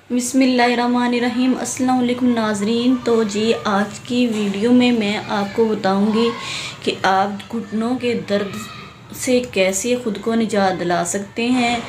बिस्मिल्लाहिर्रहमानिर्रहीम। अस्सलाम वालेकुम नाजरीन। तो जी आज की वीडियो में मैं आपको बताऊंगी कि आप घुटनों के दर्द से कैसे ख़ुद को निजात दिला सकते हैं।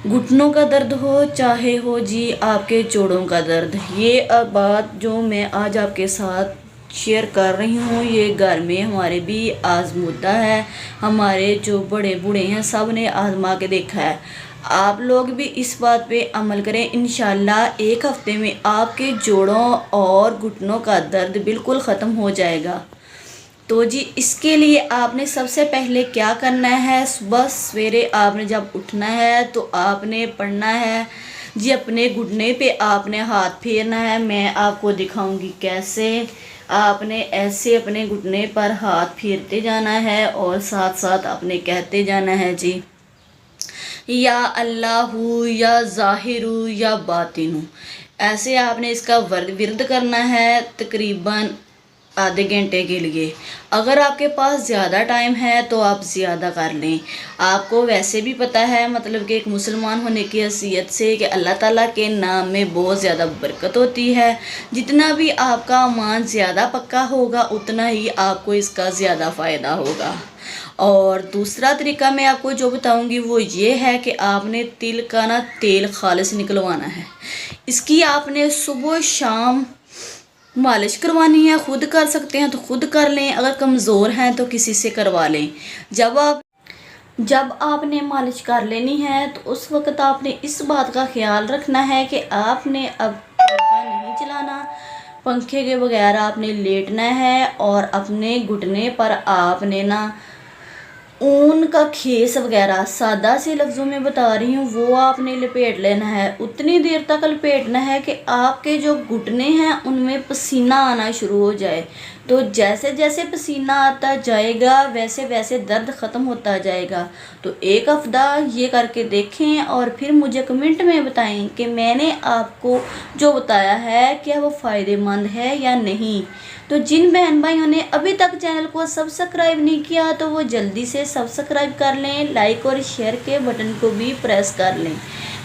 घुटनों का दर्द हो चाहे हो जी आपके जोड़ों का दर्द, ये बात जो मैं आज आपके साथ शेयर कर रही हूँ ये घर में हमारे भी आजमूदा है। हमारे जो बड़े बूढ़े हैं सब ने आजमा के देखा है। आप लोग भी इस बात पे अमल करें, इंशाल्लाह एक हफ्ते में आपके जोड़ों और घुटनों का दर्द बिल्कुल ख़त्म हो जाएगा। तो जी इसके लिए आपने सबसे पहले क्या करना है, सुबह सवेरे आपने जब उठना है तो आपने पढ़ना है जी, अपने घुटने पे आपने हाथ फेरना है। मैं आपको दिखाऊंगी कैसे। आपने ऐसे अपने घुटने पर हाथ फेरते जाना है और साथ साथ आपने कहते जाना है जी, या अल्लाहू या ज़ाहिरू या बातिनू। ऐसे आपने इसका विर्द करना है तकरीबन आधे घंटे के लिए। अगर आपके पास ज़्यादा टाइम है तो आप ज़्यादा कर लें। आपको वैसे भी पता है मतलब कि एक मुसलमान होने की हैसियत से कि अल्लाह ताला के नाम में बहुत ज़्यादा बरकत होती है। जितना भी आपका ईमान ज़्यादा पक्का होगा उतना ही आपको इसका ज़्यादा फ़ायदा होगा। और दूसरा तरीका मैं आपको जो बताऊंगी वो ये है कि आपने तिल का ना तेल खालिस निकलवाना है। इसकी आपने सुबह शाम मालिश करवानी है। खुद कर सकते हैं तो खुद कर लें, अगर कमज़ोर हैं तो किसी से करवा लें। जब आपने मालिश कर लेनी है तो उस वक्त आपने इस बात का ख्याल रखना है कि आपने अब पंखा नहीं चलाना, पंखे के बगैर आपने लेटना है और अपने घुटने पर आपने ना ऊन का खेस वगैरह, सादा से लफ्ज़ों में बता रही हूँ, वो आपने लपेट लेना है। उतनी देर तक लपेटना है कि आपके जो घुटने हैं उनमें पसीना आना शुरू हो जाए। तो जैसे जैसे पसीना आता जाएगा वैसे वैसे दर्द ख़त्म होता जाएगा। तो एक हफ्ता ये करके देखें और फिर मुझे कमेंट में बताएं कि मैंने आपको जो बताया है क्या वो फ़ायदेमंद है या नहीं। तो जिन बहन भाइयों ने अभी तक चैनल को सब्सक्राइब नहीं किया तो वो जल्दी से सब्सक्राइब कर लें, लाइक और शेयर के बटन को भी प्रेस कर लें।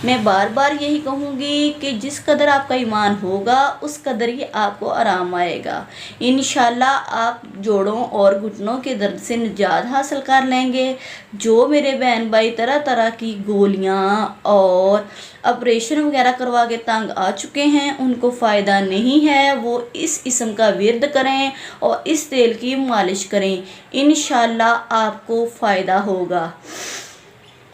मैं बार बार यही कहूँगी कि जिस कदर आपका ईमान होगा उस कदर ही आपको आराम आएगा। इंशाल्लाह आप जोड़ों और घुटनों के दर्द से निजात हासिल कर लेंगे। जो मेरे बहन भाई तरह तरह की गोलियाँ और ऑपरेशन वगैरह करवा के तंग आ चुके हैं उनको फ़ायदा नहीं है, वो इस किस्म का विर्द करें और इस तेल की मालिश करें, इंशाल्लाह आपको फ़ायदा होगा।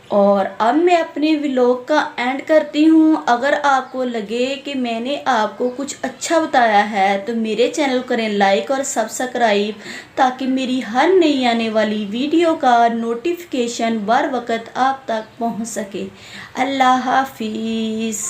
और अब मैं अपने व्लॉग का एंड करती हूँ। अगर आपको लगे कि मैंने आपको कुछ अच्छा बताया है तो मेरे चैनल को करें लाइक और सब्सक्राइब, ताकि मेरी हर नई आने वाली वीडियो का नोटिफिकेशन बर वक्त आप तक पहुँच सके। अल्लाह हाफिज़।